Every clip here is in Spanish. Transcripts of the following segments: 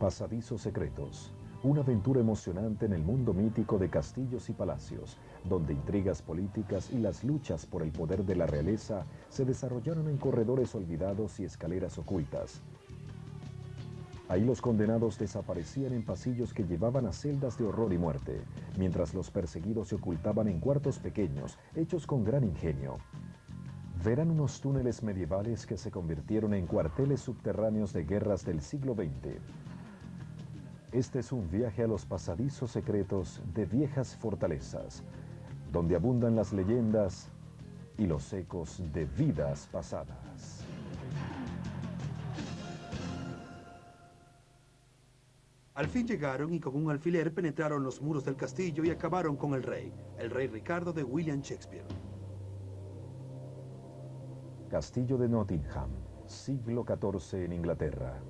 Pasadizos secretos. Una aventura emocionante en el mundo mítico de castillos y palacios, donde intrigas políticas y las luchas por el poder de la realeza se desarrollaron en corredores olvidados y escaleras ocultas. Ahí los condenados desaparecían en pasillos que llevaban a celdas de horror y muerte, mientras los perseguidos se ocultaban en cuartos pequeños, hechos con gran ingenio. Verán unos túneles medievales que se convirtieron en cuarteles subterráneos de guerras del siglo XX. Este es un viaje a los pasadizos secretos de viejas fortalezas, donde abundan las leyendas y los ecos de vidas pasadas. Al fin llegaron y con un alfiler penetraron los muros del castillo y acabaron con el rey Ricardo de William Shakespeare. Castillo de Nottingham, siglo XIV en Inglaterra.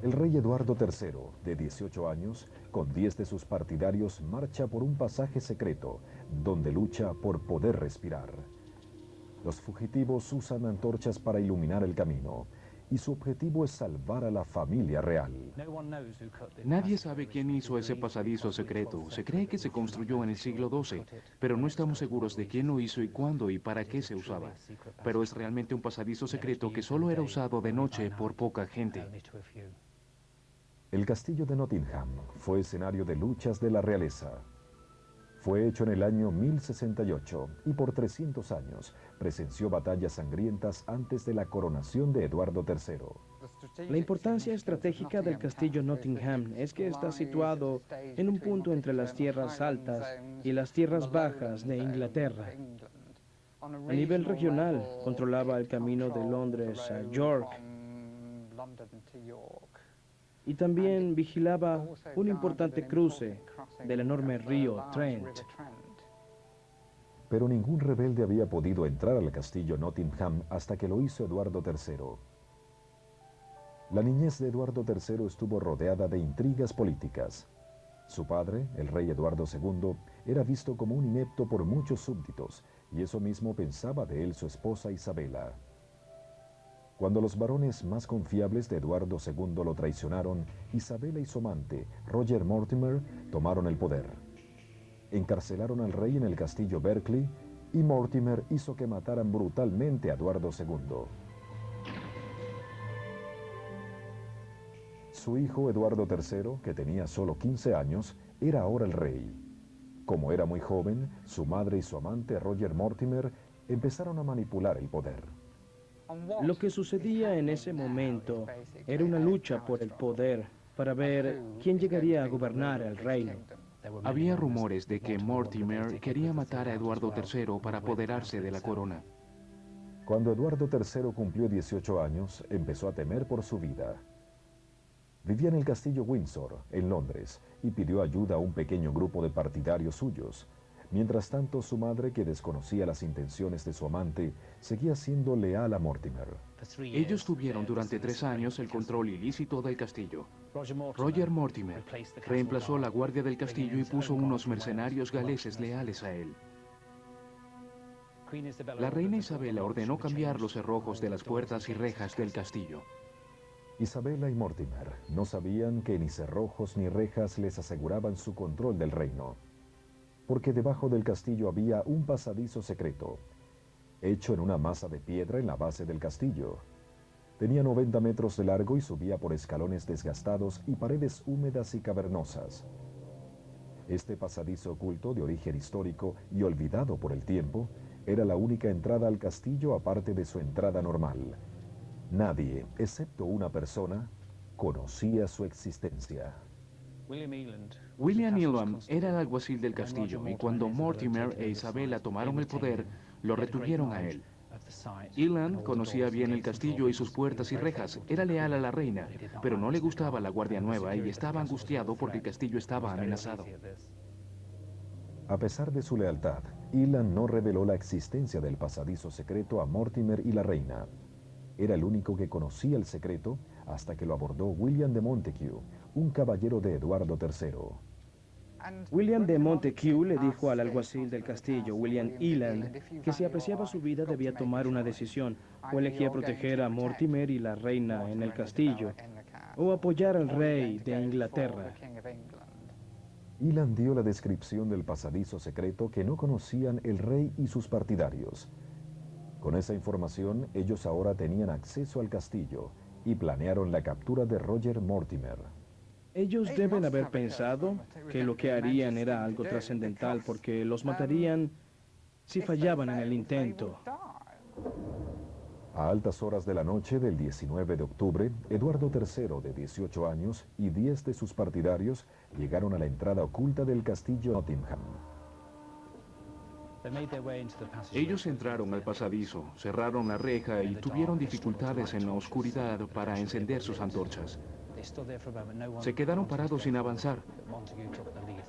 El rey Eduardo III, de 18 años, con 10 de sus partidarios, marcha por un pasaje secreto, donde lucha por poder respirar. Los fugitivos usan antorchas para iluminar el camino, y su objetivo es salvar a la familia real. Nadie sabe quién hizo ese pasadizo secreto. Se cree que se construyó en el siglo XII, pero no estamos seguros de quién lo hizo y cuándo y para qué se usaba. Pero es realmente un pasadizo secreto que solo era usado de noche por poca gente. El castillo de Nottingham fue escenario de luchas de la realeza. Fue hecho en el año 1068 y por 300 años presenció batallas sangrientas antes de la coronación de Eduardo III. La importancia estratégica del castillo Nottingham es que está situado en un punto entre las tierras altas y las tierras bajas de Inglaterra. A nivel regional, controlaba el camino de Londres a York y también vigilaba un importante cruce del enorme río Trent. Pero ningún rebelde había podido entrar al castillo Nottingham hasta que lo hizo Eduardo III. La niñez de Eduardo III estuvo rodeada de intrigas políticas. Su padre, el rey Eduardo II, era visto como un inepto por muchos súbditos, y eso mismo pensaba de él su esposa Isabela. Cuando los varones más confiables de Eduardo II lo traicionaron, Isabela y su amante, Roger Mortimer, tomaron el poder. Encarcelaron al rey en el castillo Berkeley y Mortimer hizo que mataran brutalmente a Eduardo II. Su hijo Eduardo III, que tenía solo 15 años, era ahora el rey. Como era muy joven, su madre y su amante Roger Mortimer empezaron a manipular el poder. Lo que sucedía en ese momento era una lucha por el poder para ver quién llegaría a gobernar el reino. Había rumores de que Mortimer quería matar a Eduardo III para apoderarse de la corona. Cuando Eduardo III cumplió 18 años, empezó a temer por su vida. Vivía en el castillo Windsor, en Londres, y pidió ayuda a un pequeño grupo de partidarios suyos. Mientras tanto, su madre, que desconocía las intenciones de su amante, seguía siendo leal a Mortimer. Ellos tuvieron durante 3 años el control ilícito del castillo. Roger Mortimer reemplazó la guardia del castillo y puso unos mercenarios galeses leales a él. La reina Isabela ordenó cambiar los cerrojos de las puertas y rejas del castillo. Isabela y Mortimer no sabían que ni cerrojos ni rejas les aseguraban su control del reino, porque debajo del castillo había un pasadizo secreto, hecho en una masa de piedra en la base del castillo. Tenía 90 metros de largo y subía por escalones desgastados y paredes húmedas y cavernosas. Este pasadizo oculto, de origen histórico y olvidado por el tiempo, era la única entrada al castillo aparte de su entrada normal. Nadie, excepto una persona, conocía su existencia. William Elam era el alguacil del castillo y cuando Mortimer e Isabela tomaron el poder, lo retuvieron a él. Elam conocía bien el castillo y sus puertas y rejas, era leal a la reina, pero no le gustaba la guardia nueva y estaba angustiado porque el castillo estaba amenazado. A pesar de su lealtad, Elam no reveló la existencia del pasadizo secreto a Mortimer y la reina. Era el único que conocía el secreto hasta que lo abordó William de Montague, un caballero de Eduardo III. William de Montague le dijo al alguacil del castillo, William Eland, que si apreciaba su vida debía tomar una decisión, o elegía proteger a Mortimer y la reina en el castillo, o apoyar al rey de Inglaterra. Eland dio la descripción del pasadizo secreto que no conocían el rey y sus partidarios. Con esa información, ellos ahora tenían acceso al castillo y planearon la captura de Roger Mortimer. Ellos deben haber pensado que lo que harían era algo trascendental porque los matarían si fallaban en el intento. A altas horas de la noche del 19 de octubre, Eduardo III, de 18 años, y 10 de sus partidarios llegaron a la entrada oculta del castillo Nottingham. Ellos entraron al pasadizo, cerraron la reja y tuvieron dificultades en la oscuridad para encender sus antorchas. Se quedaron parados sin avanzar,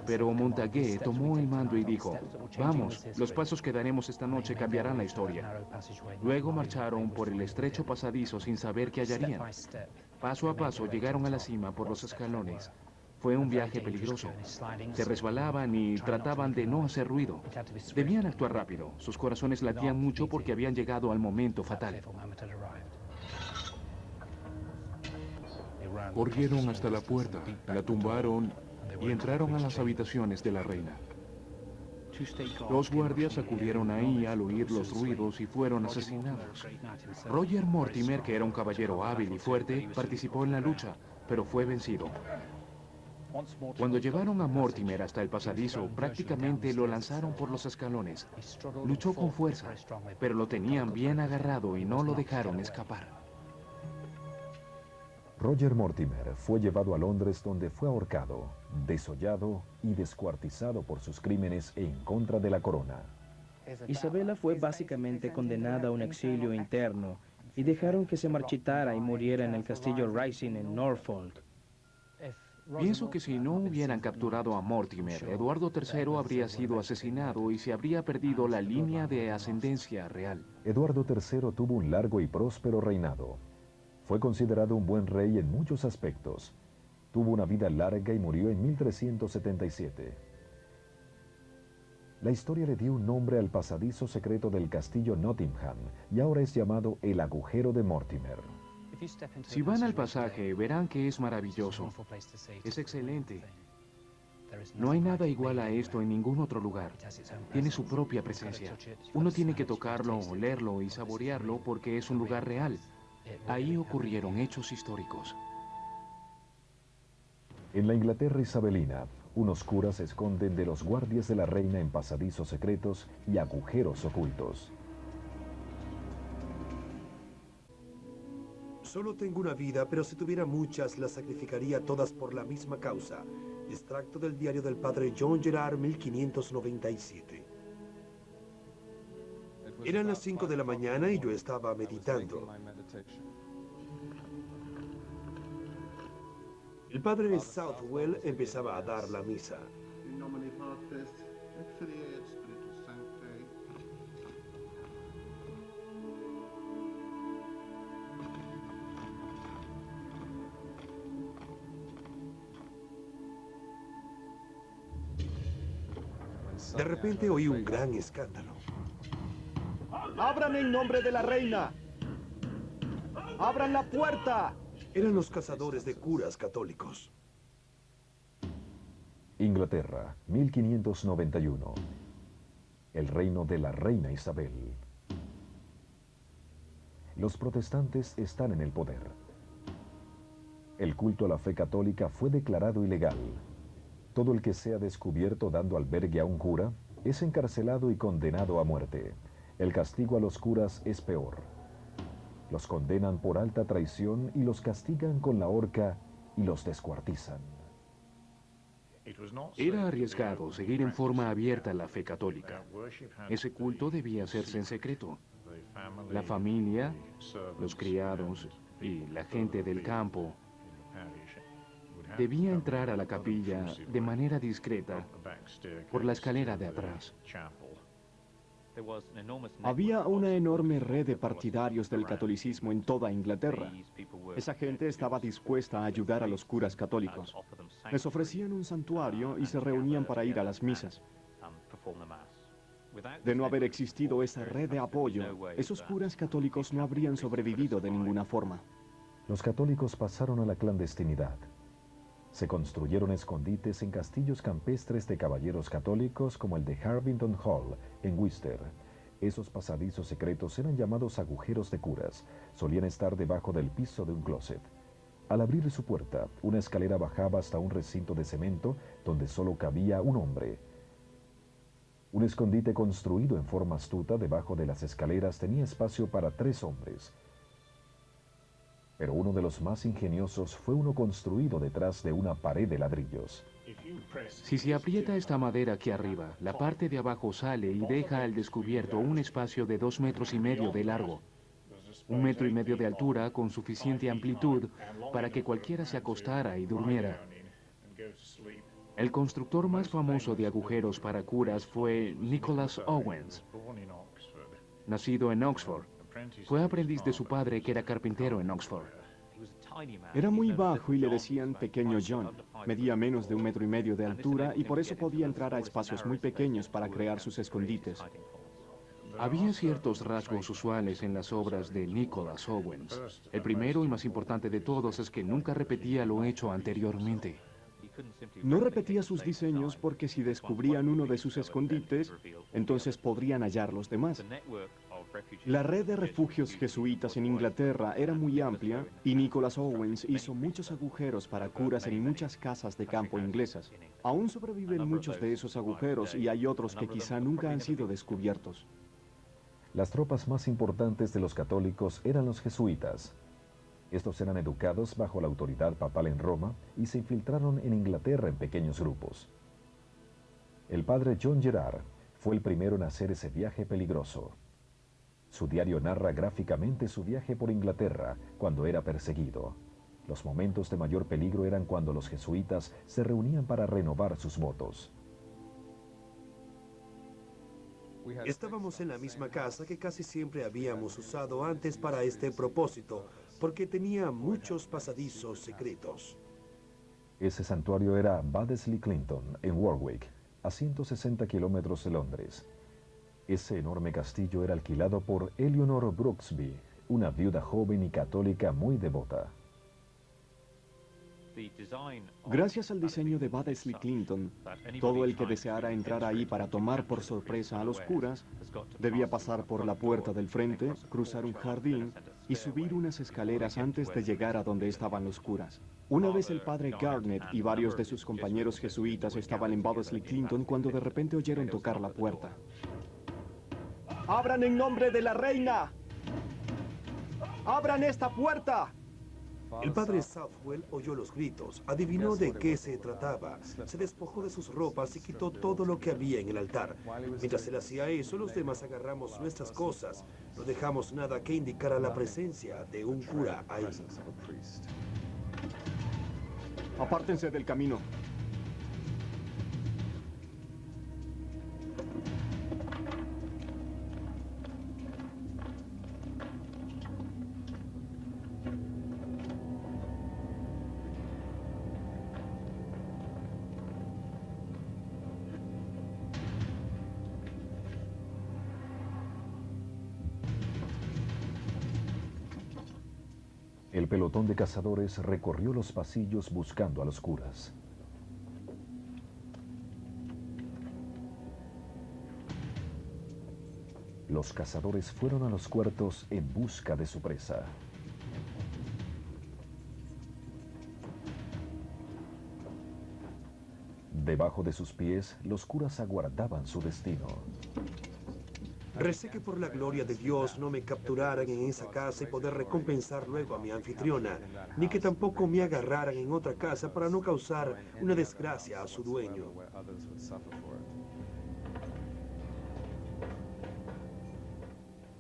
pero Montague tomó el mando y dijo, vamos, los pasos que daremos esta noche cambiarán la historia. Luego marcharon por el estrecho pasadizo sin saber qué hallarían. Paso a paso llegaron a la cima por los escalones. Fue un viaje peligroso. Se resbalaban y trataban de no hacer ruido. Debían actuar rápido. Sus corazones latían mucho porque habían llegado al momento fatal. Corrieron hasta la puerta, la tumbaron y entraron a las habitaciones de la reina. Los guardias acudieron ahí al oír los ruidos y fueron asesinados. Roger Mortimer, que era un caballero hábil y fuerte, participó en la lucha, pero fue vencido. Cuando llevaron a Mortimer hasta el pasadizo, prácticamente lo lanzaron por los escalones. Luchó con fuerza, pero lo tenían bien agarrado y no lo dejaron escapar. Roger Mortimer fue llevado a Londres, donde fue ahorcado, desollado y descuartizado por sus crímenes en contra de la corona. Isabela fue básicamente condenada a un exilio interno y dejaron que se marchitara y muriera en el castillo Rising en Norfolk. Pienso que si no hubieran capturado a Mortimer, Eduardo III habría sido asesinado y se habría perdido la línea de ascendencia real. Eduardo III tuvo un largo y próspero reinado. Fue considerado un buen rey en muchos aspectos. Tuvo una vida larga y murió en 1377. La historia le dio un nombre al pasadizo secreto del castillo Nottingham y ahora es llamado el agujero de Mortimer. Si van al pasaje, verán que es maravilloso. Es excelente. No hay nada igual a esto en ningún otro lugar. Tiene su propia presencia. Uno tiene que tocarlo, olerlo y saborearlo porque es un lugar real. Ahí ocurrieron hechos históricos. En la Inglaterra isabelina, unos curas se esconden de los guardias de la reina en pasadizos secretos y agujeros ocultos. Solo tengo una vida, pero si tuviera muchas, las sacrificaría todas por la misma causa. Extracto del diario del padre John Gerard, 1597. Eran las 5 de la mañana y yo estaba meditando. El padre Southwell empezaba a dar la misa. De repente oí un gran escándalo. ¡Abran en nombre de la reina! ¡Abran la puerta! Eran los cazadores de curas católicos. Inglaterra, 1591. El reino de la reina Isabel. Los protestantes están en el poder. El culto a la fe católica fue declarado ilegal. Todo el que sea descubierto dando albergue a un cura es encarcelado y condenado a muerte. El castigo a los curas es peor. Los condenan por alta traición y los castigan con la horca y los descuartizan. Era arriesgado seguir en forma abierta la fe católica. Ese culto debía hacerse en secreto. La familia, los criados y la gente del campo debía entrar a la capilla de manera discreta por la escalera de atrás. Había una enorme red de partidarios del catolicismo en toda Inglaterra. Esa gente estaba dispuesta a ayudar a los curas católicos. Les ofrecían un santuario y se reunían para ir a las misas. De no haber existido esa red de apoyo, esos curas católicos no habrían sobrevivido de ninguna forma. Los católicos pasaron a la clandestinidad. Se construyeron escondites en castillos campestres de caballeros católicos como el de Harvington Hall, en Worcester. Esos pasadizos secretos eran llamados agujeros de curas. Solían estar debajo del piso de un closet. Al abrir su puerta, una escalera bajaba hasta un recinto de cemento donde solo cabía un hombre. Un escondite construido en forma astuta debajo de las escaleras tenía espacio para 3 hombres. Pero uno de los más ingeniosos fue uno construido detrás de una pared de ladrillos. Si se aprieta esta madera aquí arriba, la parte de abajo sale y deja al descubierto un espacio de 2,5 metros de largo, 1,5 metros de altura con suficiente amplitud para que cualquiera se acostara y durmiera. El constructor más famoso de agujeros para curas fue Nicholas Owens, nacido en Oxford. Fue aprendiz de su padre, que era carpintero en Oxford. Era muy bajo y le decían Pequeño John. Medía menos de 1,5 metros de altura y por eso podía entrar a espacios muy pequeños para crear sus escondites. Había ciertos rasgos usuales en las obras de Nicholas Owens. El primero y más importante de todos es que nunca repetía lo hecho anteriormente. No repetía sus diseños porque si descubrían uno de sus escondites, entonces podrían hallar los demás. La red de refugios jesuitas en Inglaterra era muy amplia y Nicholas Owens hizo muchos agujeros para curas en muchas casas de campo inglesas. Aún sobreviven muchos de esos agujeros y hay otros que quizá nunca han sido descubiertos. Las tropas más importantes de los católicos eran los jesuitas. Estos eran educados bajo la autoridad papal en Roma y se infiltraron en Inglaterra en pequeños grupos. El padre John Gerard fue el primero en hacer ese viaje peligroso. Su diario narra gráficamente su viaje por Inglaterra cuando era perseguido. Los momentos de mayor peligro eran cuando los jesuitas se reunían para renovar sus votos. Estábamos en la misma casa que casi siempre habíamos usado antes para este propósito, porque tenía muchos pasadizos secretos. Ese santuario era Baddesley Clinton, en Warwick, a 160 kilómetros de Londres. Ese enorme castillo era alquilado por Eleanor Brooksby, una viuda joven y católica muy devota. Gracias al diseño de Baddesley Clinton, todo el que deseara entrar ahí para tomar por sorpresa a los curas debía pasar por la puerta del frente, cruzar un jardín y subir unas escaleras antes de llegar a donde estaban los curas. Una vez el padre Garnett y varios de sus compañeros jesuitas estaban en Baddesley Clinton cuando de repente oyeron tocar la puerta. ¡Abran en nombre de la reina! ¡Abran esta puerta! El padre Southwell oyó los gritos, adivinó de qué se trataba, se despojó de sus ropas y quitó todo lo que había en el altar. Mientras él hacía eso, los demás agarramos nuestras cosas. No dejamos nada que indicara la presencia de un cura ahí. Apártense del camino. El pelotón de cazadores recorrió los pasillos buscando a los curas. Los cazadores fueron a los cuartos en busca de su presa. Debajo de sus pies, los curas aguardaban su destino. Recé que por la gloria de Dios no me capturaran en esa casa y poder recompensar luego a mi anfitriona, ni que tampoco me agarraran en otra casa para no causar una desgracia a su dueño.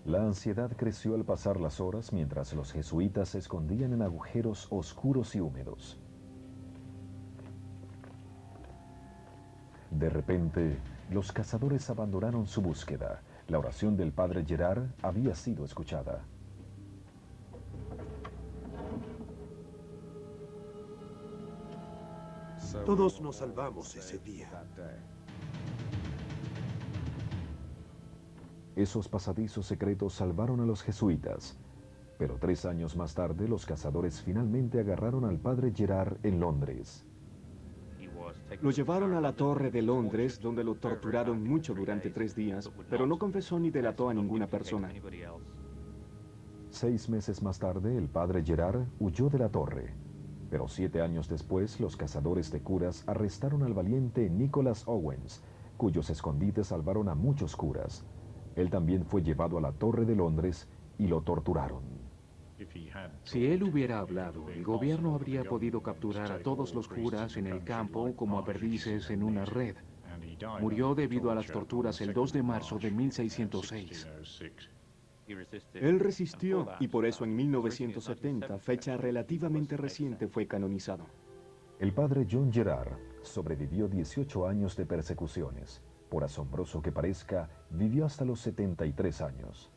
La ansiedad creció al pasar las horas mientras los jesuitas se escondían en agujeros oscuros y húmedos. De repente, los cazadores abandonaron su búsqueda. La oración del padre Gerard había sido escuchada. Todos nos salvamos ese día. Esos pasadizos secretos salvaron a los jesuitas, pero 3 años más tarde los cazadores finalmente agarraron al padre Gerard en Londres. Lo llevaron a la Torre de Londres, donde lo torturaron mucho durante 3 días, pero no confesó ni delató a ninguna persona. 6 meses más tarde, el padre Gerard huyó de la torre, pero 7 años después, los cazadores de curas arrestaron al valiente Nicholas Owens, cuyos escondites salvaron a muchos curas. Él también fue llevado a la Torre de Londres y lo torturaron. Si él hubiera hablado, el gobierno habría podido capturar a todos los curas en el campo como a perdices en una red. Murió debido a las torturas el 2 de marzo de 1606. Él resistió y por eso en 1970, fecha relativamente reciente, fue canonizado. El padre John Gerard sobrevivió 18 años de persecuciones. Por asombroso que parezca, vivió hasta los 73 años.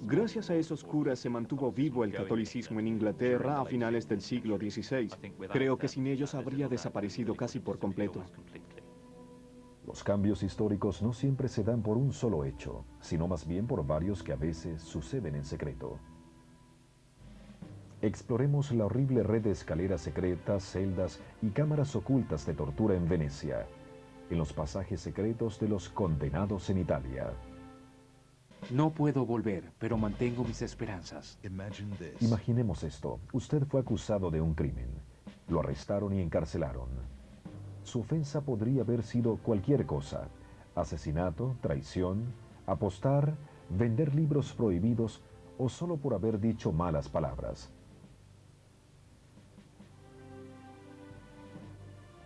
Gracias a esos curas se mantuvo vivo el catolicismo en Inglaterra a finales del siglo XVI. Creo que sin ellos habría desaparecido casi por completo. Los cambios históricos no siempre se dan por un solo hecho, sino más bien por varios que a veces suceden en secreto. Exploremos la horrible red de escaleras secretas, celdas y cámaras ocultas de tortura en Venecia, en los pasajes secretos de los condenados en Italia. No puedo volver, pero mantengo mis esperanzas. Imaginemos esto. Usted fue acusado de un crimen. Lo arrestaron y encarcelaron. Su ofensa podría haber sido cualquier cosa: asesinato, traición, apostar, vender libros prohibidos o solo por haber dicho malas palabras.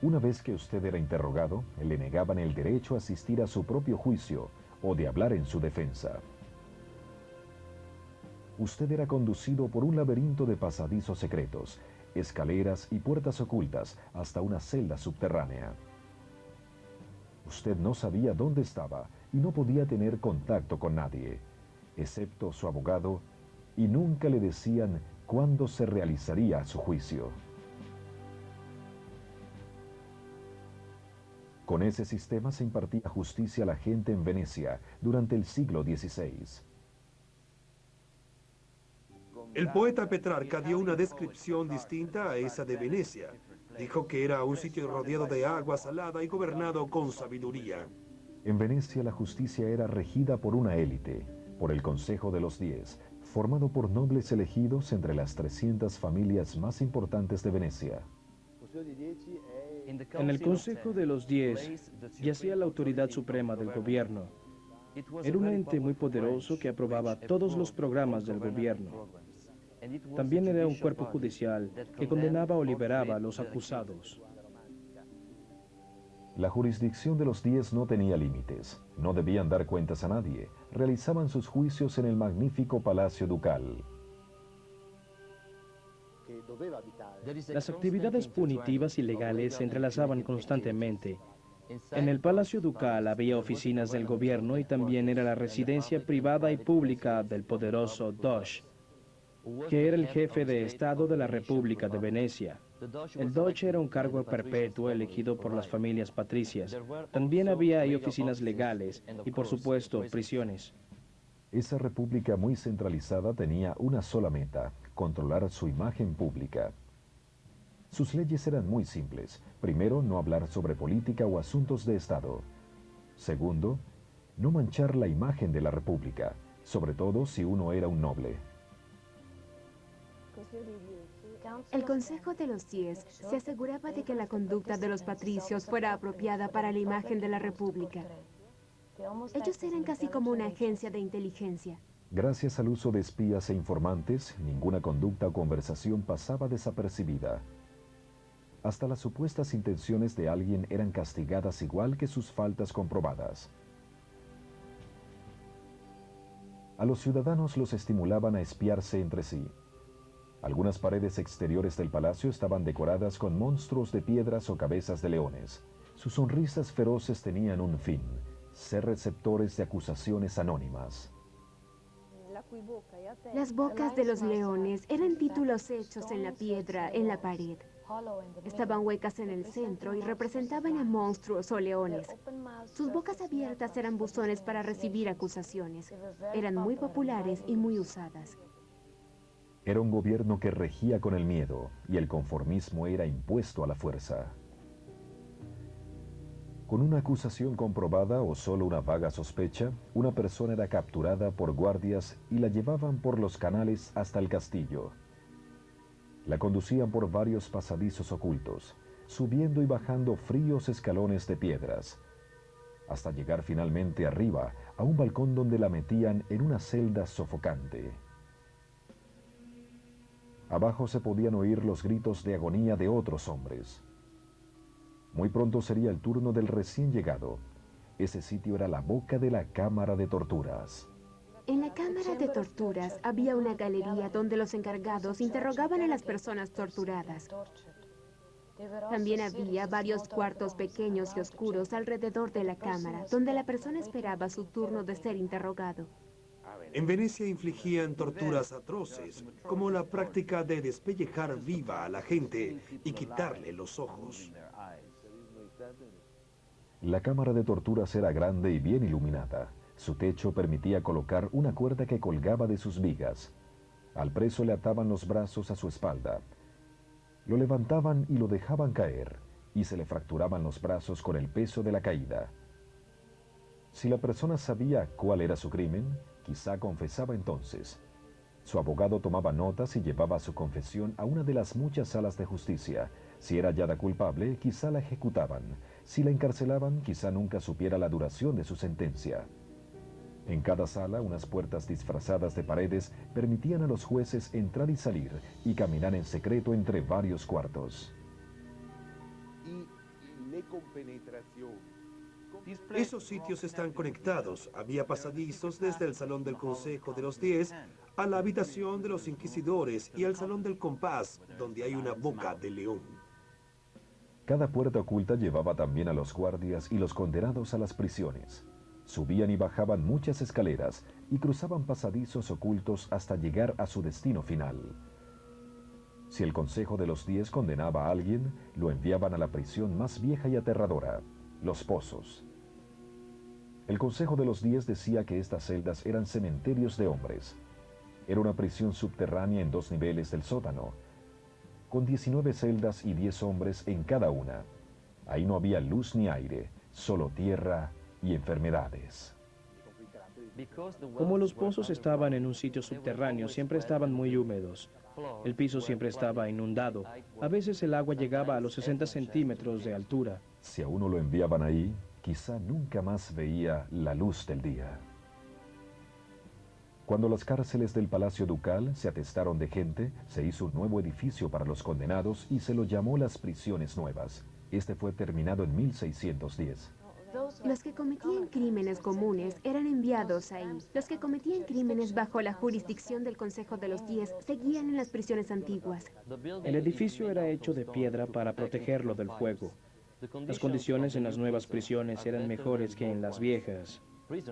Una vez que usted era interrogado, le negaban el derecho a asistir a su propio juicio o de hablar en su defensa. Usted era conducido por un laberinto de pasadizos secretos, escaleras y puertas ocultas hasta una celda subterránea. Usted no sabía dónde estaba y no podía tener contacto con nadie, excepto su abogado, y nunca le decían cuándo se realizaría su juicio. Con ese sistema se impartía justicia a la gente en Venecia durante el siglo XVI. El poeta Petrarca dio una descripción distinta a esa de Venecia. Dijo que era un sitio rodeado de agua salada y gobernado con sabiduría. En Venecia la justicia era regida por una élite, por el Consejo de los 10, formado por nobles elegidos entre las 300 familias más importantes de Venecia. En el Consejo de los 10 yacía la autoridad suprema del gobierno. Era un ente muy poderoso que aprobaba todos los programas del gobierno. También era un cuerpo judicial que condenaba o liberaba a los acusados. La jurisdicción de los 10 no tenía límites, no debían dar cuentas a nadie, realizaban sus juicios en el magnífico Palacio Ducal. Las actividades punitivas y legales se entrelazaban constantemente. En el Palacio Ducal había oficinas del gobierno y también era la residencia privada y pública del poderoso Doge, que era el jefe de Estado de la República de Venecia. El Doge era un cargo perpetuo elegido por las familias patricias. También había ahí oficinas legales y, por supuesto, prisiones. Esa república muy centralizada tenía una sola meta: controlar su imagen pública. Sus leyes eran muy simples. Primero, no hablar sobre política o asuntos de Estado. Segundo, no manchar la imagen de la república, sobre todo si uno era un noble. El Consejo de los 10 se aseguraba de que la conducta de los patricios fuera apropiada para la imagen de la república. Ellos eran casi como una agencia de inteligencia. Gracias al uso de espías e informantes, ninguna conducta o conversación pasaba desapercibida. Hasta las supuestas intenciones de alguien eran castigadas igual que sus faltas comprobadas. A los ciudadanos los estimulaban a espiarse entre sí. Algunas paredes exteriores del palacio estaban decoradas con monstruos de piedras o cabezas de leones. Sus sonrisas feroces tenían un fin: ser receptores de acusaciones anónimas. Las bocas de los leones eran títulos hechos en la piedra, en la pared. Estaban huecas en el centro y representaban a monstruos o leones. Sus bocas abiertas eran buzones para recibir acusaciones. Eran muy populares y muy usadas. Era un gobierno que regía con el miedo y el conformismo era impuesto a la fuerza. Con una acusación comprobada o solo una vaga sospecha, una persona era capturada por guardias y la llevaban por los canales hasta el castillo. La conducían por varios pasadizos ocultos, subiendo y bajando fríos escalones de piedras, hasta llegar finalmente arriba a un balcón donde la metían en una celda sofocante. Abajo se podían oír los gritos de agonía de otros hombres. Muy pronto sería el turno del recién llegado. Ese sitio era la boca de la cámara de torturas. En la cámara de torturas había una galería donde los encargados interrogaban a las personas torturadas. También había varios cuartos pequeños y oscuros alrededor de la cámara, donde la persona esperaba su turno de ser interrogado. En Venecia infligían torturas atroces, como la práctica de despellejar viva a la gente y quitarle los ojos. La cámara de torturas era grande y bien iluminada. Su techo permitía colocar una cuerda que colgaba de sus vigas. Al preso le ataban los brazos a su espalda. Lo levantaban y lo dejaban caer, y se le fracturaban los brazos con el peso de la caída. Si la persona sabía cuál era su crimen, quizá confesaba entonces. Su abogado tomaba notas y llevaba su confesión a una de las muchas salas de justicia. Si era hallada culpable, quizá la ejecutaban. Si la encarcelaban, quizá nunca supiera la duración de su sentencia. En cada sala, unas puertas disfrazadas de paredes permitían a los jueces entrar y salir y caminar en secreto entre varios cuartos. Esos sitios están conectados. Había pasadizos desde el Salón del Consejo de los 10 a la habitación de los inquisidores y al Salón del Compás, donde hay una boca de león. Cada puerta oculta llevaba también a los guardias y los condenados a las prisiones. Subían y bajaban muchas escaleras y cruzaban pasadizos ocultos hasta llegar a su destino final. Si el Consejo de los 10 condenaba a alguien, lo enviaban a la prisión más vieja y aterradora, los pozos. El Consejo de los 10 decía que estas celdas eran cementerios de hombres. Era una prisión subterránea en 2 niveles del sótano, con 19 celdas y 10 hombres en cada una. Ahí no había luz ni aire, solo tierra y enfermedades. Como los pozos estaban en un sitio subterráneo, siempre estaban muy húmedos. El piso siempre estaba inundado. A veces el agua llegaba a los 60 centímetros de altura. Si a uno lo enviaban ahí, quizá nunca más veía la luz del día. Cuando las cárceles del Palacio Ducal se atestaron de gente, se hizo un nuevo edificio para los condenados y se lo llamó las Prisiones Nuevas. Este fue terminado en 1610. Los que cometían crímenes comunes eran enviados ahí. Los que cometían crímenes bajo la jurisdicción del Consejo de los 10 seguían en las prisiones antiguas. El edificio era hecho de piedra para protegerlo del fuego. Las condiciones en las nuevas prisiones eran mejores que en las viejas.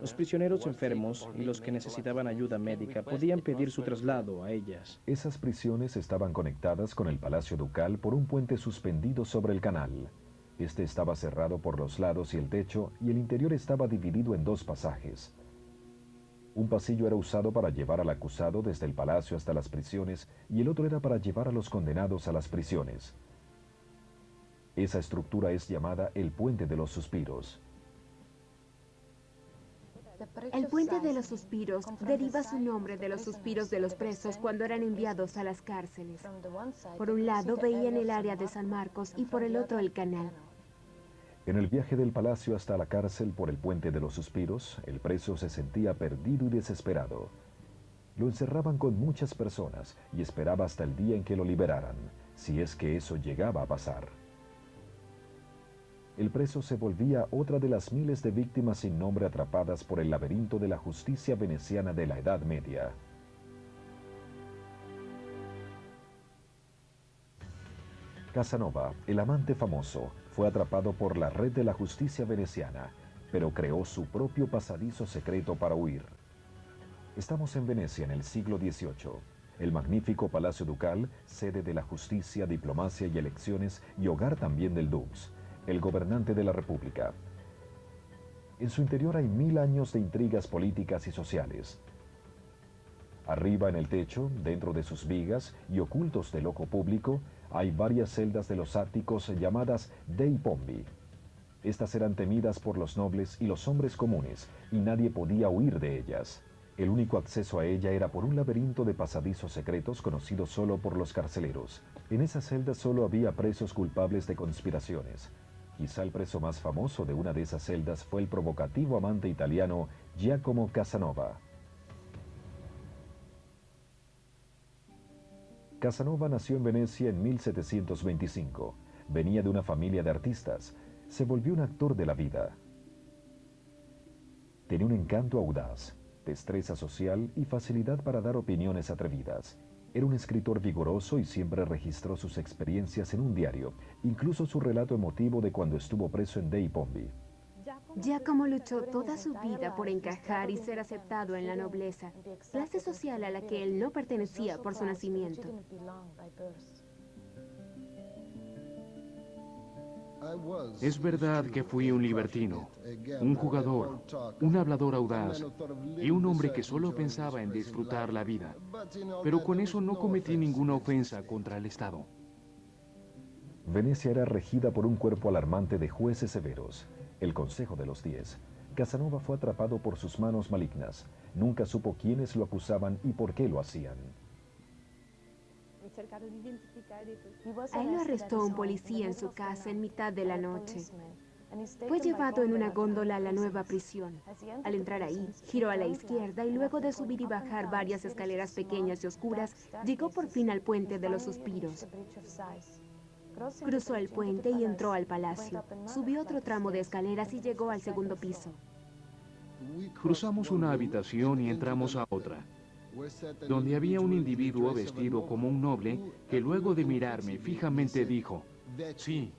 Los prisioneros enfermos y los que necesitaban ayuda médica podían pedir su traslado a ellas. Esas prisiones estaban conectadas con el Palacio Ducal por un puente suspendido sobre el canal. Este estaba cerrado por los lados y el techo, y el interior estaba dividido en 2 pasajes. Un pasillo era usado para llevar al acusado desde el palacio hasta las prisiones, y el otro era para llevar a los condenados a las prisiones. Esa estructura es llamada el Puente de los Suspiros. El Puente de los Suspiros deriva su nombre de los suspiros de los presos cuando eran enviados a las cárceles. Por un lado veían el área de San Marcos y por el otro el canal. En el viaje del palacio hasta la cárcel por el Puente de los Suspiros, el preso se sentía perdido y desesperado. Lo encerraban con muchas personas y esperaba hasta el día en que lo liberaran, si es que eso llegaba a pasar. El preso se volvía otra de las miles de víctimas sin nombre atrapadas por el laberinto de la justicia veneciana de la Edad Media. Casanova, el amante famoso, fue atrapado por la red de la justicia veneciana. pero creó su propio pasadizo secreto para huir. Estamos en Venecia en el siglo XVIII. El magnífico Palacio Ducal, sede de la justicia, diplomacia y elecciones y hogar también del Dux, el gobernante de la República. En su interior hay 1000 años de intrigas políticas y sociales. Arriba en el techo, dentro de sus vigas y ocultos del ojo público, hay varias celdas de los áticos llamadas dei Pombi. Estas eran temidas por los nobles y los hombres comunes, y nadie podía huir de ellas. El único acceso a ella era por un laberinto de pasadizos secretos conocido solo por los carceleros. En esa celda solo había presos culpables de conspiraciones. Quizá el preso más famoso de una de esas celdas fue el provocativo amante italiano Giacomo Casanova. Casanova nació en Venecia en 1725. Venía de una familia de artistas. Se volvió un actor de la vida. Tenía un encanto audaz, destreza social y facilidad para dar opiniones atrevidas. Era un escritor vigoroso y siempre registró sus experiencias en un diario, incluso su relato emotivo de cuando estuvo preso en dei Pombi. Giacomo luchó toda su vida por encajar y ser aceptado en la nobleza, clase social a la que él no pertenecía por su nacimiento. Es verdad que fui un libertino, un jugador, un hablador audaz y un hombre que solo pensaba en disfrutar la vida. Pero con eso no cometí ninguna ofensa contra el Estado. Venecia era regida por un cuerpo alarmante de jueces severos, el Consejo de los 10. Casanova fue atrapado por sus manos malignas. Nunca supo quiénes lo acusaban y por qué lo hacían. A él lo arrestó un policía en su casa en mitad de la noche. Fue llevado en una góndola a la nueva prisión. Al entrar ahí, giró a la izquierda y luego de subir y bajar varias escaleras pequeñas y oscuras, llegó por fin al puente de los suspiros. Cruzó el puente y entró al palacio. Subió otro tramo de escaleras y llegó al segundo piso. Cruzamos una habitación y entramos a otra, donde había un individuo vestido como un noble que luego de mirarme fijamente dijo: «Sí,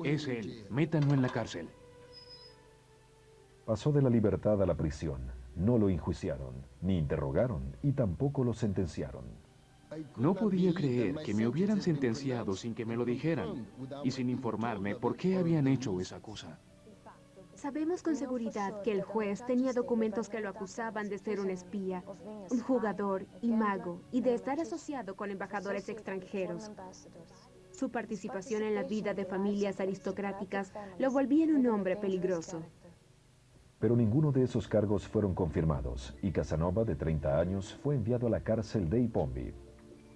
es él, métanlo en la cárcel». Pasó de la libertad a la prisión. No lo enjuiciaron, ni interrogaron y tampoco lo sentenciaron. No podía creer que me hubieran sentenciado sin que me lo dijeran y sin informarme por qué habían hecho esa cosa. Sabemos con seguridad que el juez tenía documentos que lo acusaban de ser un espía, un jugador y mago, y de estar asociado con embajadores extranjeros. Su participación en la vida de familias aristocráticas lo volvía en un hombre peligroso. Pero ninguno de esos cargos fueron confirmados, y Casanova, de 30 años, fue enviado a la cárcel dei Pombi.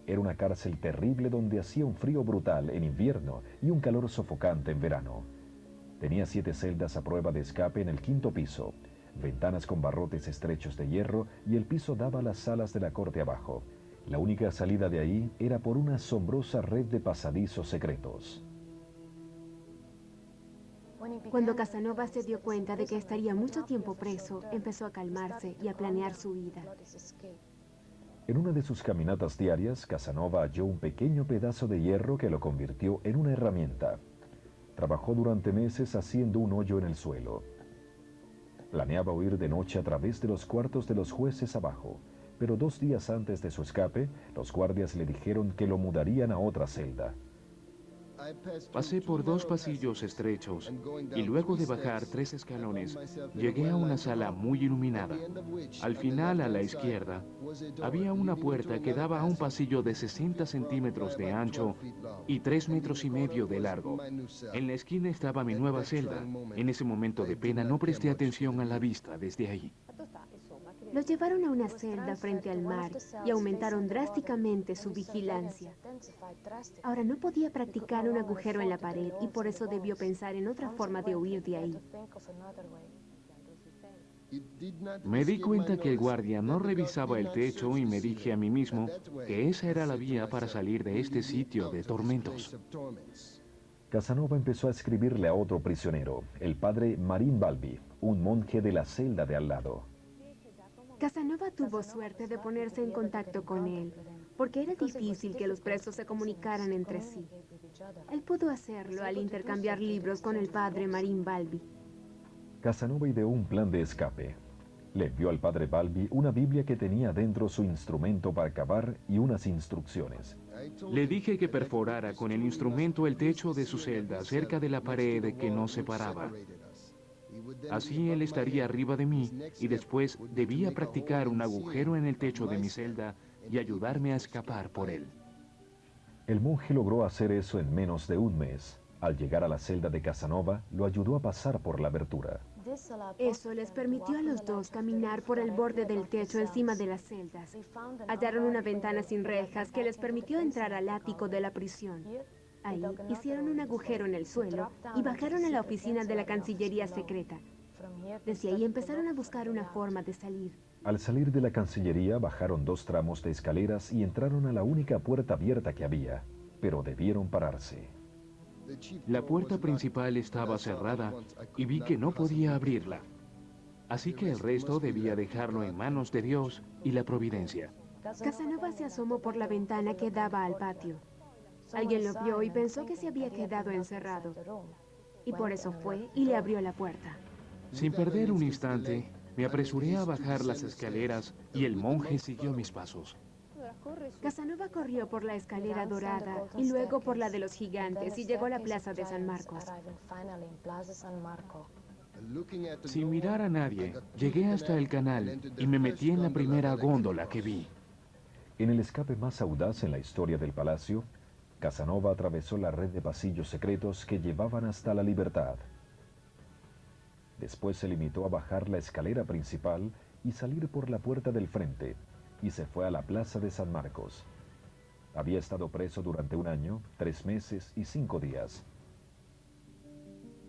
Era una cárcel terrible donde hacía un frío brutal en invierno y un calor sofocante en verano. Tenía 7 celdas a prueba de escape en el 5º piso, ventanas con barrotes estrechos de hierro y el piso daba a las salas de la corte abajo. La única salida de ahí era por una asombrosa red de pasadizos secretos. Cuando Casanova se dio cuenta de que estaría mucho tiempo preso, empezó a calmarse y a planear su huida. En una de sus caminatas diarias, Casanova halló un pequeño pedazo de hierro que lo convirtió en una herramienta. Trabajó durante meses haciendo un hoyo en el suelo. Planeaba huir de noche a través de los cuartos de los jueces abajo, pero 2 días antes de su escape, los guardias le dijeron que lo mudarían a otra celda. Pasé por 2 pasillos estrechos y luego de bajar 3 escalones, llegué a una sala muy iluminada. Al final, a la izquierda, había una puerta que daba a un pasillo de 60 centímetros de ancho y 3,5 metros de largo. En la esquina estaba mi nueva celda. En ese momento de pena no presté atención a la vista desde ahí. Los llevaron a una celda frente al mar y aumentaron drásticamente su vigilancia. Ahora no podía practicar un agujero en la pared y por eso debió pensar en otra forma de huir de ahí. Me di cuenta que el guardia no revisaba el techo y me dije a mí mismo que esa era la vía para salir de este sitio de tormentos. Casanova empezó a escribirle a otro prisionero, el padre Marin Balbi, un monje de la celda de al lado. Casanova tuvo suerte de ponerse en contacto con él, porque era difícil que los presos se comunicaran entre sí. Él pudo hacerlo al intercambiar libros con el padre Marin Balbi. Casanova ideó un plan de escape. Le envió al padre Balbi una Biblia que tenía dentro su instrumento para cavar y unas instrucciones. Le dije que perforara con el instrumento el techo de su celda cerca de la pared que nos separaba. Así él estaría arriba de mí y después debía practicar un agujero en el techo de mi celda y ayudarme a escapar por él. El monje logró hacer eso en menos de un mes. Al llegar a la celda de Casanova, lo ayudó a pasar por la abertura. Eso les permitió a los dos caminar por el borde del techo encima de las celdas. Hallaron una ventana sin rejas que les permitió entrar al ático de la prisión. Ahí hicieron un agujero en el suelo y bajaron a la oficina de la Cancillería secreta. Desde ahí empezaron a buscar una forma de salir. Al salir de la Cancillería, bajaron 2 tramos de escaleras y entraron a la única puerta abierta que había, pero debieron pararse. La puerta principal estaba cerrada y vi que no podía abrirla. Así que el resto debía dejarlo en manos de Dios y la providencia. Casanova se asomó por la ventana que daba al patio. Alguien lo vio y pensó que se había quedado encerrado. Y por eso fue y le abrió la puerta. Sin perder un instante, me apresuré a bajar las escaleras y el monje siguió mis pasos. Casanova corrió por la escalera dorada y luego por la de los gigantes y llegó a la plaza de San Marcos. Sin mirar a nadie, llegué hasta el canal y me metí en la primera góndola que vi. En el escape más audaz en la historia del palacio, Casanova atravesó la red de pasillos secretos que llevaban hasta la libertad. Después se limitó a bajar la escalera principal y salir por la puerta del frente, y se fue a la plaza de San Marcos. Había estado preso durante 1 año, 3 meses y 5 días.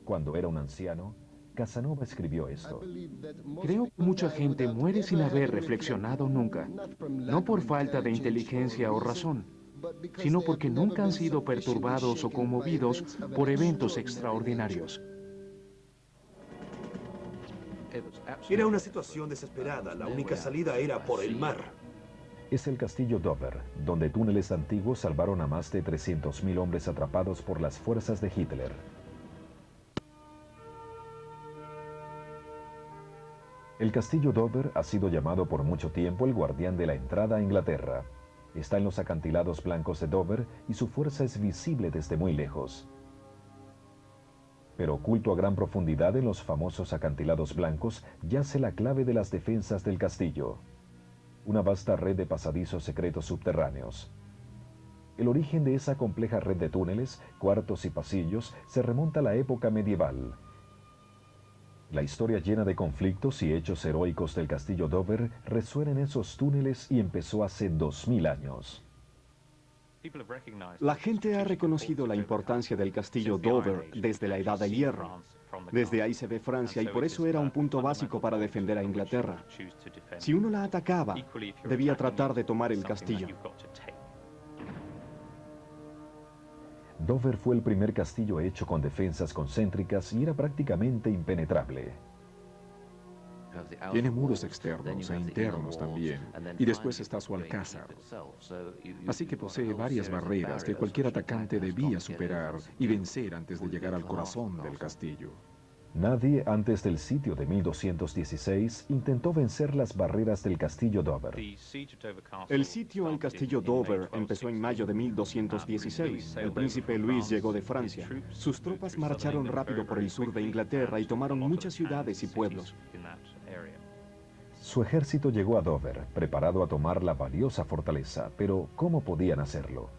Cuando era un anciano, Casanova escribió esto. Creo que mucha gente muere sin haber reflexionado nunca, no por falta de inteligencia o razón, sino porque nunca han sido perturbados o conmovidos por eventos extraordinarios. Era una situación desesperada. La única salida era por el mar. Es el castillo Dover, donde túneles antiguos salvaron a más de 300.000 hombres atrapados por las fuerzas de Hitler. El castillo Dover ha sido llamado por mucho tiempo el guardián de la entrada a Inglaterra. Está en los acantilados blancos de Dover y su fuerza es visible desde muy lejos. Pero oculto a gran profundidad en los famosos acantilados blancos yace la clave de las defensas del castillo. Una vasta red de pasadizos secretos subterráneos. El origen de esa compleja red de túneles, cuartos y pasillos se remonta a la época medieval. La historia llena de conflictos y hechos heroicos del castillo Dover resuena en esos túneles y empezó hace 2000 años. La gente ha reconocido la importancia del castillo Dover desde la Edad del Hierro. Desde ahí se ve Francia y por eso era un punto básico para defender a Inglaterra. Si uno la atacaba, debía tratar de tomar el castillo. Dover fue el primer castillo hecho con defensas concéntricas y era prácticamente impenetrable. Tiene muros externos e internos también, y después está su alcázar. Así que posee varias barreras que cualquier atacante debía superar y vencer antes de llegar al corazón del castillo. Nadie antes del sitio de 1216 intentó vencer las barreras del castillo Dover. El sitio al castillo Dover empezó en mayo de 1216. El príncipe Luis llegó de Francia. Sus tropas marcharon rápido por el sur de Inglaterra y tomaron muchas ciudades y pueblos. Su ejército llegó a Dover, preparado a tomar la valiosa fortaleza, pero ¿cómo podían hacerlo?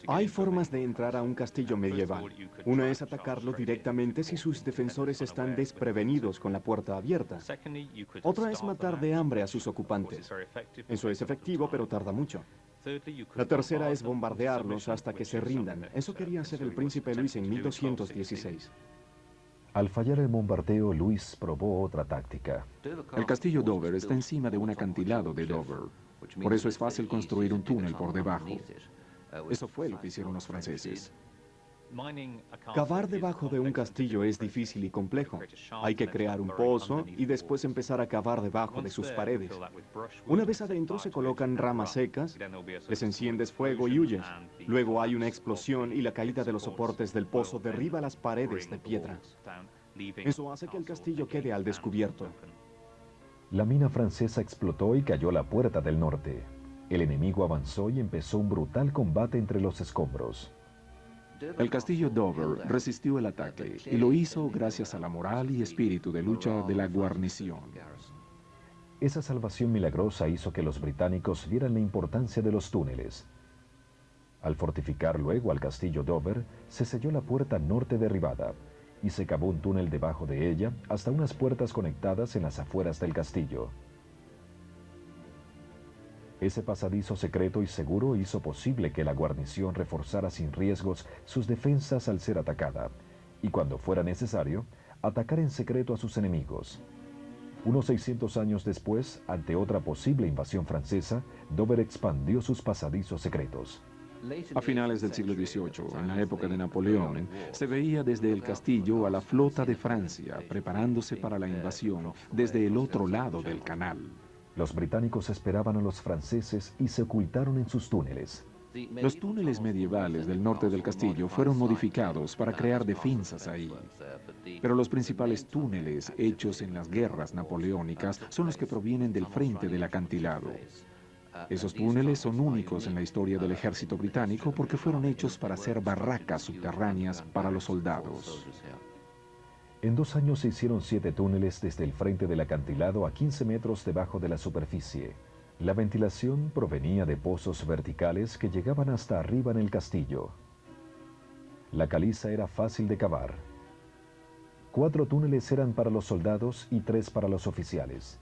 Hay formas de entrar a un castillo medieval. Una es atacarlo directamente si sus defensores están desprevenidos con la puerta abierta. Otra es matar de hambre a sus ocupantes. Eso es efectivo, pero tarda mucho. La tercera es bombardearlos hasta que se rindan. Eso quería hacer el príncipe Luis en 1216. Al fallar el bombardeo, Luis probó otra táctica. El castillo Dover está encima de un acantilado de Dover. Por eso es fácil construir un túnel por debajo. Eso fue lo que hicieron los franceses. Cavar debajo de un castillo es difícil y complejo. Hay que crear un pozo y después empezar a cavar debajo de sus paredes. Una vez adentro se colocan ramas secas, les enciendes fuego y huyes. Luego hay una explosión y la caída de los soportes del pozo derriba las paredes de piedra. Eso hace que el castillo quede al descubierto. La mina francesa explotó y cayó la puerta del norte. El enemigo avanzó y empezó un brutal combate entre los escombros. El castillo Dover resistió el ataque y lo hizo gracias a la moral y espíritu de lucha de la guarnición. Esa salvación milagrosa hizo que los británicos vieran la importancia de los túneles. Al fortificar luego al castillo Dover, se selló la puerta norte derribada y se cavó un túnel debajo de ella hasta unas puertas conectadas en las afueras del castillo. Ese pasadizo secreto y seguro hizo posible que la guarnición reforzara sin riesgos sus defensas al ser atacada, y cuando fuera necesario, atacar en secreto a sus enemigos. Unos 600 años después, ante otra posible invasión francesa, Dover expandió sus pasadizos secretos. A finales del siglo XVIII, en la época de Napoleón, se veía desde el castillo a la flota de Francia preparándose para la invasión desde el otro lado del canal. Los británicos esperaban a los franceses y se ocultaron en sus túneles. Los túneles medievales del norte del castillo fueron modificados para crear defensas ahí. Pero los principales túneles hechos en las guerras napoleónicas son los que provienen del frente del acantilado. Esos túneles son únicos en la historia del ejército británico porque fueron hechos para hacer barracas subterráneas para los soldados. En 2 años se hicieron 7 túneles desde el frente del acantilado a 15 metros debajo de la superficie. La ventilación provenía de pozos verticales que llegaban hasta arriba en el castillo. La caliza era fácil de cavar. 4 túneles eran para los soldados y 3 para los oficiales.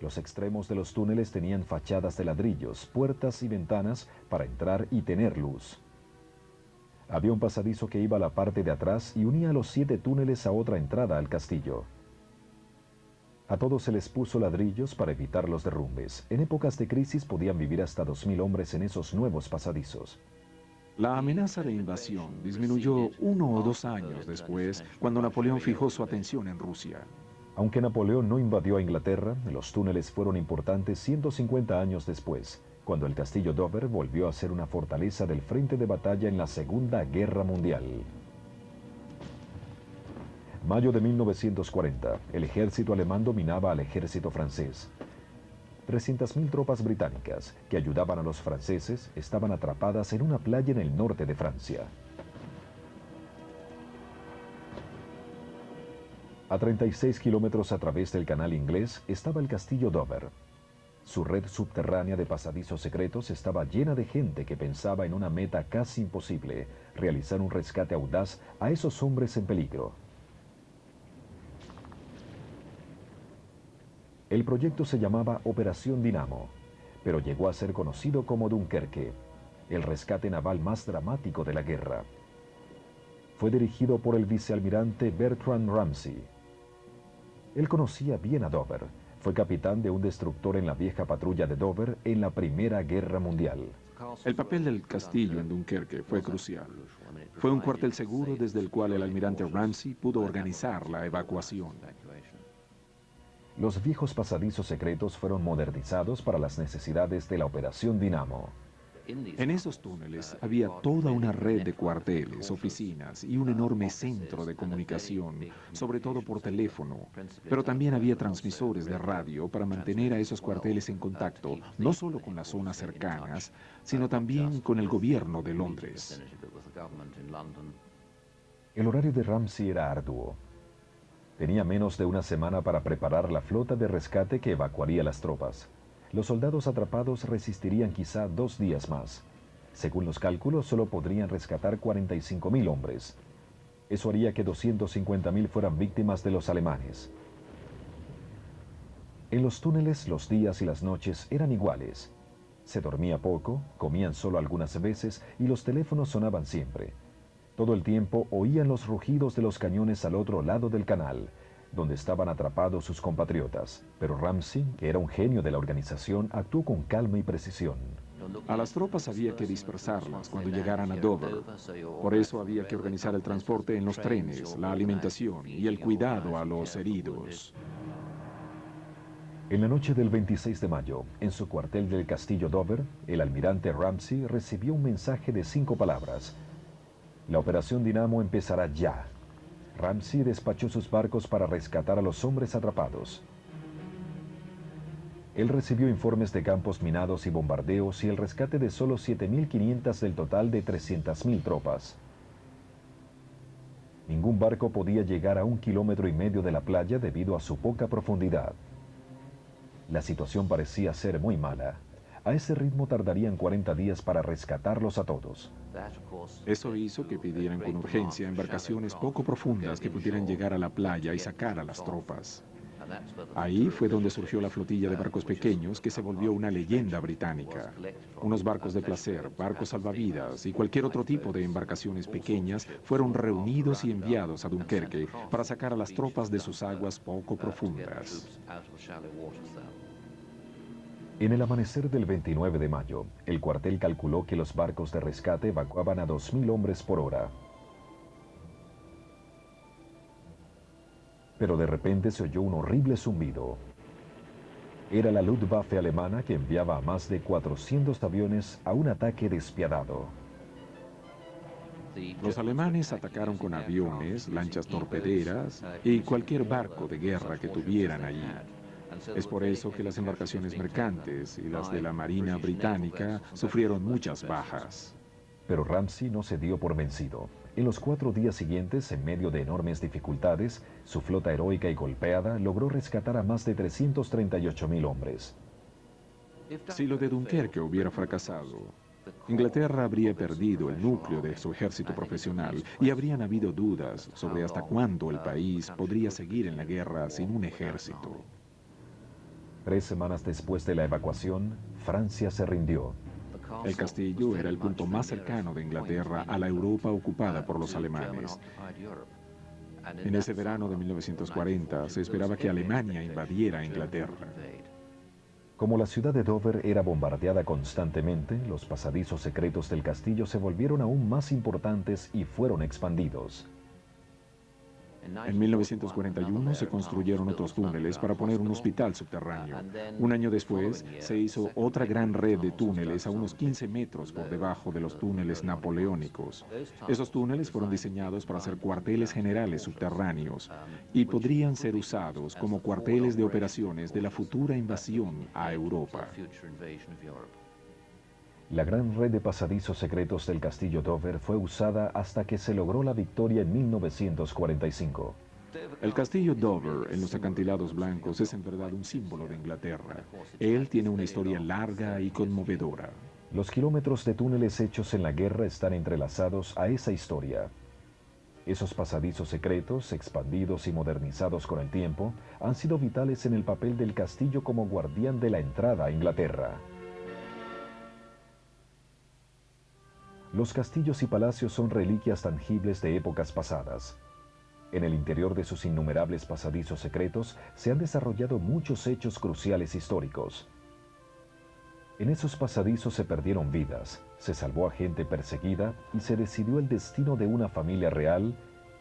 Los extremos de los túneles tenían fachadas de ladrillos, puertas y ventanas para entrar y tener luz. Había un pasadizo que iba a la parte de atrás y unía los 7 túneles a otra entrada al castillo. A todos se les puso ladrillos para evitar los derrumbes. En épocas de crisis podían vivir hasta 2000 hombres en esos nuevos pasadizos. La amenaza de invasión disminuyó 1 o 2 años después, cuando Napoleón fijó su atención en Rusia. Aunque Napoleón no invadió a Inglaterra, los túneles fueron importantes 150 años después, cuando el castillo Dover volvió a ser una fortaleza del frente de batalla en la Segunda Guerra Mundial. Mayo de 1940, el ejército alemán dominaba al ejército francés. 300.000 tropas británicas, que ayudaban a los franceses, estaban atrapadas en una playa en el norte de Francia. A 36 kilómetros a través del canal inglés estaba el castillo Dover. Su red subterránea de pasadizos secretos estaba llena de gente que pensaba en una meta casi imposible, realizar un rescate audaz a esos hombres en peligro. El proyecto se llamaba Operación Dinamo, pero llegó a ser conocido como Dunkerque, el rescate naval más dramático de la guerra. Fue dirigido por el vicealmirante Bertrand Ramsay. Él conocía bien a Dover. Fue capitán de un destructor en la vieja patrulla de Dover en la Primera Guerra Mundial. El papel del castillo en Dunkerque fue crucial. Fue un cuartel seguro desde el cual el almirante Ramsay pudo organizar la evacuación. Los viejos pasadizos secretos fueron modernizados para las necesidades de la Operación Dinamo. En esos túneles había toda una red de cuarteles, oficinas y un enorme centro de comunicación, sobre todo por teléfono, pero también había transmisores de radio para mantener a esos cuarteles en contacto, no solo con las zonas cercanas, sino también con el gobierno de Londres. El horario de Ramsay era arduo. Tenía menos de una semana para preparar la flota de rescate que evacuaría las tropas. Los soldados atrapados resistirían quizá 2 días más. Según los cálculos, solo podrían rescatar 45.000 hombres. Eso haría que 250.000 fueran víctimas de los alemanes. En los túneles, los días y las noches eran iguales. Se dormía poco, comían solo algunas veces y los teléfonos sonaban siempre. Todo el tiempo oían los rugidos de los cañones al otro lado del canal, donde estaban atrapados sus compatriotas. Pero Ramsay, que era un genio de la organización, actuó con calma y precisión. A las tropas había que dispersarlas cuando llegaran a Dover. Por eso había que organizar el transporte en los trenes, la alimentación y el cuidado a los heridos. En la noche del 26 de mayo, en su cuartel del castillo Dover, el almirante Ramsay recibió un mensaje de 5 palabras. La Operación Dinamo empezará ya. Ramsey despachó sus barcos para rescatar a los hombres atrapados. Él recibió informes de campos minados y bombardeos y el rescate de solo 7.500 del total de 300.000 tropas. Ningún barco podía llegar a 1,5 kilómetros de la playa debido a su poca profundidad. La situación parecía ser muy mala. A ese ritmo tardarían 40 días para rescatarlos a todos. Eso hizo que pidieran con urgencia embarcaciones poco profundas que pudieran llegar a la playa y sacar a las tropas. Ahí fue donde surgió la flotilla de barcos pequeños que se volvió una leyenda británica. Unos barcos de placer, barcos salvavidas y cualquier otro tipo de embarcaciones pequeñas fueron reunidos y enviados a Dunkerque para sacar a las tropas de sus aguas poco profundas. En el amanecer del 29 de mayo, el cuartel calculó que los barcos de rescate evacuaban a 2.000 hombres por hora. Pero de repente se oyó un horrible zumbido. Era la Luftwaffe alemana que enviaba a más de 400 aviones a un ataque despiadado. Los alemanes atacaron con aviones, lanchas torpederas y cualquier barco de guerra que tuvieran allí. Es por eso que las embarcaciones mercantes y las de la Marina Británica sufrieron muchas bajas. Pero Ramsey no se dio por vencido. En los 4 días siguientes, en medio de enormes dificultades, su flota heroica y golpeada logró rescatar a más de 338.000 hombres. Si lo de Dunkerque hubiera fracasado, Inglaterra habría perdido el núcleo de su ejército profesional y habrían habido dudas sobre hasta cuándo el país podría seguir en la guerra sin un ejército. 3 semanas después de la evacuación, Francia se rindió. El castillo era el punto más cercano de Inglaterra a la Europa ocupada por los alemanes. En ese verano de 1940 se esperaba que Alemania invadiera Inglaterra. Como la ciudad de Dover era bombardeada constantemente, los pasadizos secretos del castillo se volvieron aún más importantes y fueron expandidos. En 1941 se construyeron otros túneles para poner un hospital subterráneo. Un año después se hizo otra gran red de túneles a unos 15 metros por debajo de los túneles napoleónicos. Esos túneles fueron diseñados para ser cuarteles generales subterráneos y podrían ser usados como cuarteles de operaciones de la futura invasión a Europa. La gran red de pasadizos secretos del castillo Dover fue usada hasta que se logró la victoria en 1945. El castillo Dover en los acantilados blancos es en verdad un símbolo de Inglaterra. Él tiene una historia larga y conmovedora. Los kilómetros de túneles hechos en la guerra están entrelazados a esa historia. Esos pasadizos secretos, expandidos y modernizados con el tiempo, han sido vitales en el papel del castillo como guardián de la entrada a Inglaterra. Los castillos y palacios son reliquias tangibles de épocas pasadas. En el interior de sus innumerables pasadizos secretos se han desarrollado muchos hechos cruciales históricos. En esos pasadizos se perdieron vidas, se salvó a gente perseguida y se decidió el destino de una familia real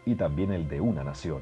y también el de una nación.